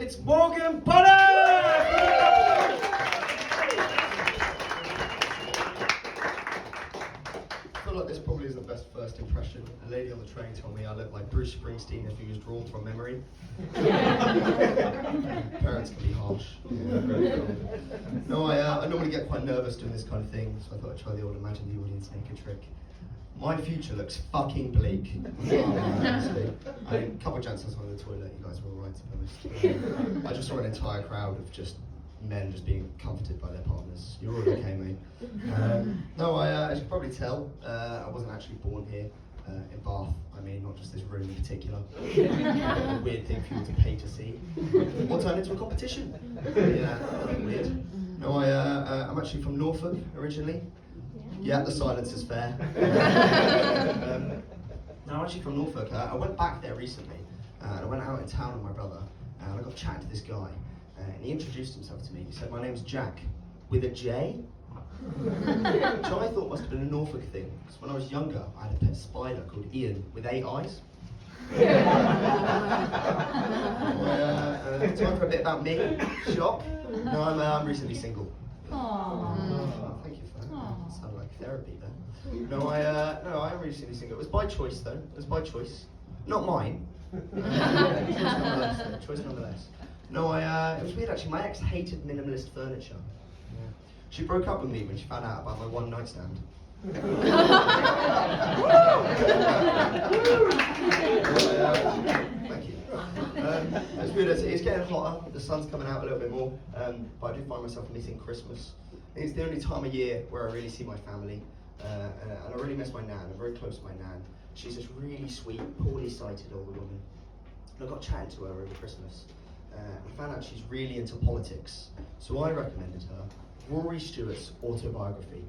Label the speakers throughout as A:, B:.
A: it's Morgan Bonham! I feel like this probably is the best first impression. A lady on the train told me I look like Bruce Springsteen if he was drawn from memory. Parents can be harsh. Yeah, very cool. No, I normally get quite nervous doing this kind of thing, so I thought I'd try the old imagine the audience naked trick. My future looks fucking bleak. Honestly. A couple of chances on the toilet, you guys were alright, to be honest. I just saw an entire crowd of just men just being comforted by their partners. You're all okay, mate. No, as you can probably tell, I wasn't actually born here in Bath. I mean, not just this room in particular. A weird thing for you to pay to see. Or turn into a competition. Yeah, weird. No, I'm actually from Norfolk originally. Yeah, the silence is fair. No, I'm actually from Norfolk. I went back there recently. I went out in town with my brother, and I got chatting to this guy. And he introduced himself to me. He said, "My name's Jack, with a J?" Which I thought must have been a Norfolk thing, because when I was younger, I had a pet spider called Ian, with 8 eyes. Time for a bit about me. Shock? No, I'm recently single.
B: Aww.
A: Thank you for that. That sounded like therapy there. No, I am recently single. It was by choice though. It was by choice. Not mine. Choice nonetheless. No, it was weird actually. My ex hated minimalist furniture. Yeah. She broke up with me when she found out about my one night stand. Thank you. It's weird. It's getting hotter. The sun's coming out a little bit more. But I do find myself missing Christmas. It's the only time of year where I really see my family. And I really miss my nan. I'm very close to my nan. She's this really sweet, poorly sighted older woman. And I got chatting to her over Christmas. I found out she's really into politics. So I recommended her Rory Stewart's autobiography.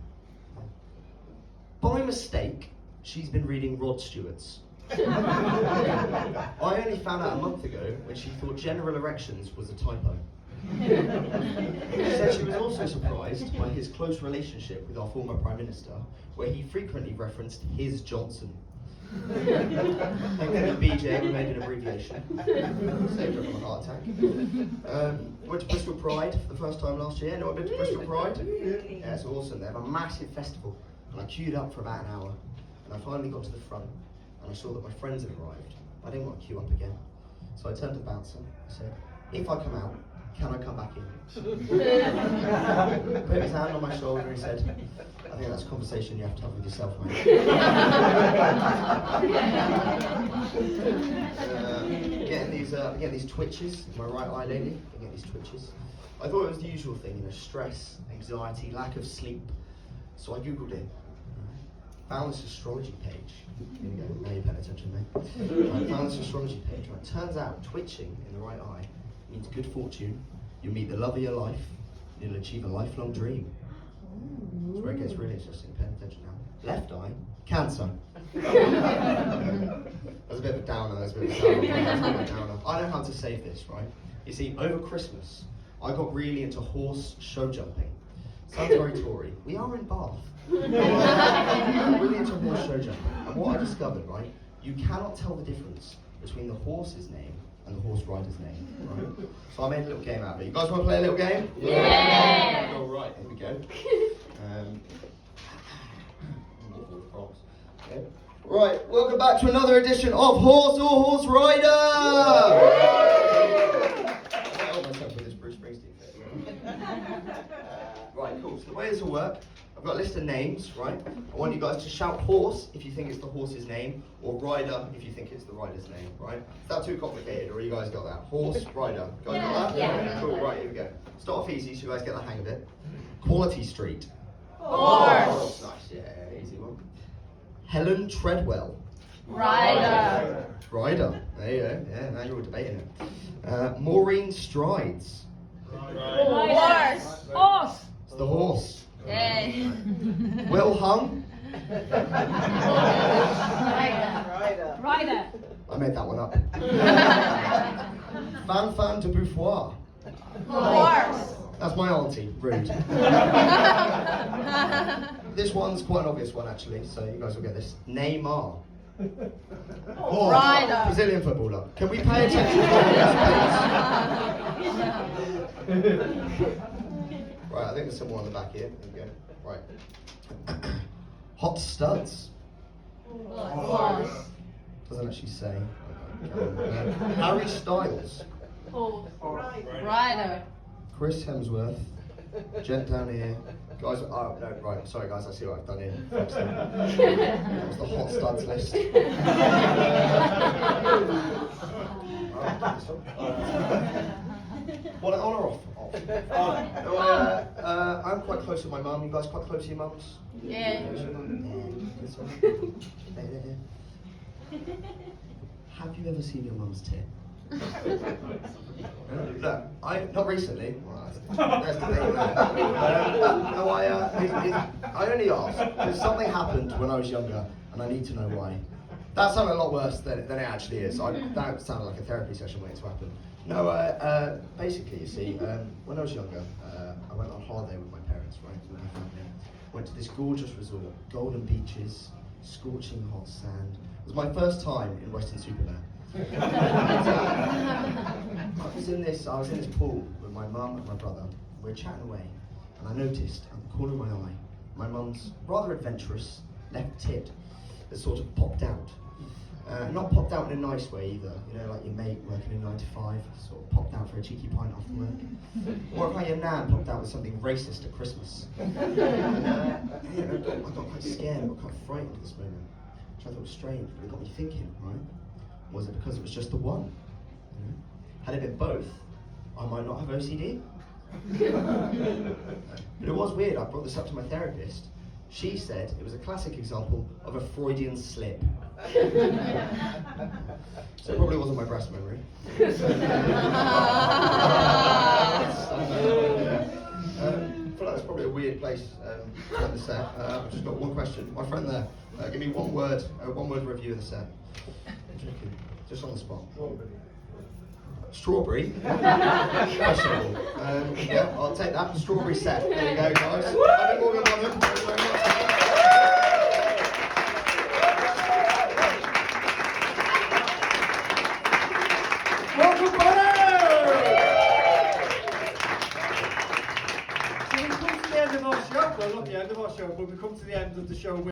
A: By mistake, she's been reading Rod Stewart's. I only found out a month ago when she thought general erections was a typo. She said she was also surprised by his close relationship with our former Prime Minister, where he frequently referenced his Johnson. Thankfully, BJ remained an abbreviation. Saved her from a heart attack. Went to Bristol Pride for the first time last year. Anyone been to Bristol Pride? Yeah, it's awesome. They have a massive festival. And I queued up for about an hour. And I finally got to the front. And I saw that my friends had arrived. I didn't want to queue up again. So I turned to the bouncer. I said, "If I come out, can I come back in?" Put his hand on my shoulder and he said, "I think that's a conversation you have to have with yourself, mate." Getting these twitches in my right eye lately. I get these twitches. I thought it was the usual thing, stress, anxiety, lack of sleep. So I googled it. Found this astrology page. Here we go. Now you're paying attention, mate. I found this astrology page. Right. Turns out twitching in the right eye means good fortune. You'll meet the love of your life. You'll achieve a lifelong dream. That's where it gets really interesting. Pay attention now. Left eye, Cancer. That's a bit of a downer. That's a bit of a downer. I know how to save this, right? You see, over Christmas, I got really into horse show jumping. Sounds very Tory. We are in Bath. I'm really into horse show jumping. And what I discovered, right, you cannot tell the difference between the horse's name and the horse rider's name, right? So I made a little game out of it. You guys want to play a little game?
B: Yeah!
A: All right, here we go. Okay. Right, welcome back to another edition of Horse or Horse Rider! I hold myself with this Bruce Springsteen thing. Right, cool. So the way this will work, I've got a list of names, right? I want you guys to shout horse if you think it's the horse's name, or rider if you think it's the rider's name, right? Is that too complicated, or you guys got that? Horse, rider. Guys got that?
B: Yeah.
A: Cool, right, here we go. Start off easy so you guys get the hang of it. Quality Street.
B: Horse.
A: Nice, yeah, easy one. Helen Treadwell.
B: Rider.
A: Rider. There you go. Yeah, now you're all debating it. Maureen Strides.
B: Horse. Horse.
A: It's the horse.
B: Yay.
A: Will Hung.
B: Rider.
A: I made that one up. Fan de Bouffoir.
B: Horse.
A: That's my auntie. Rude. This one's quite an obvious one actually, so you guys will get this. Neymar.
B: Rider.
A: Brazilian footballer. Can we pay attention to this, please? Right, I think there's some more on the back here. There we go. Right. Hot studs.
B: Horse.
A: Doesn't actually say. Harry Styles.
B: Rider.
A: Chris Hemsworth. Gent down here. Guys, oh, no, right, sorry guys, I see what I've done here. That was the hot studs list. Well, on or off? Off. I'm quite close with my mum. You guys quite close to your mums?
B: Yeah.
A: Have you ever seen your mum's tit? Look, not recently. Well, that's debate there. No, I only asked because something happened when I was younger, and I need to know why. That sounded a lot worse than it actually is. That sounded like a therapy session waiting to happen. No, basically, you see, when I was younger, I went on holiday with my parents, right, with my family. Went to this gorgeous resort, golden beaches, scorching hot sand. It was my first time in Western Superman. I was in this pool with my mum and my brother. We were chatting away, and I noticed at the corner of my eye, my mum's rather adventurous left tit that sort of popped out. Not popped out in a nice way either, you know, like your mate working in 9 to 5, sort of popped out for a cheeky pint after work. Or if your nan popped out with something racist at Christmas. And, I got quite scared, I got quite frightened at this moment, which I thought was strange, but it got me thinking, right? Was it because it was just the one? You know? Had it been both, I might not have OCD. But it was weird, I brought this up to my therapist. She said it was a classic example of a Freudian slip. So it probably wasn't my breast memory. I feel like that's probably a weird place on the set. I've just got one question. My friend there, give me one word review of the set. Just on the spot. Strawberry. Questionable. Yeah, I'll take that. Strawberry set. There you go, guys. I've been Morgan Bonham. Thank you very much.
C: Morgan Bonham! So we come to the end of our show. Well, not the end of our show, but we come to the end of the show.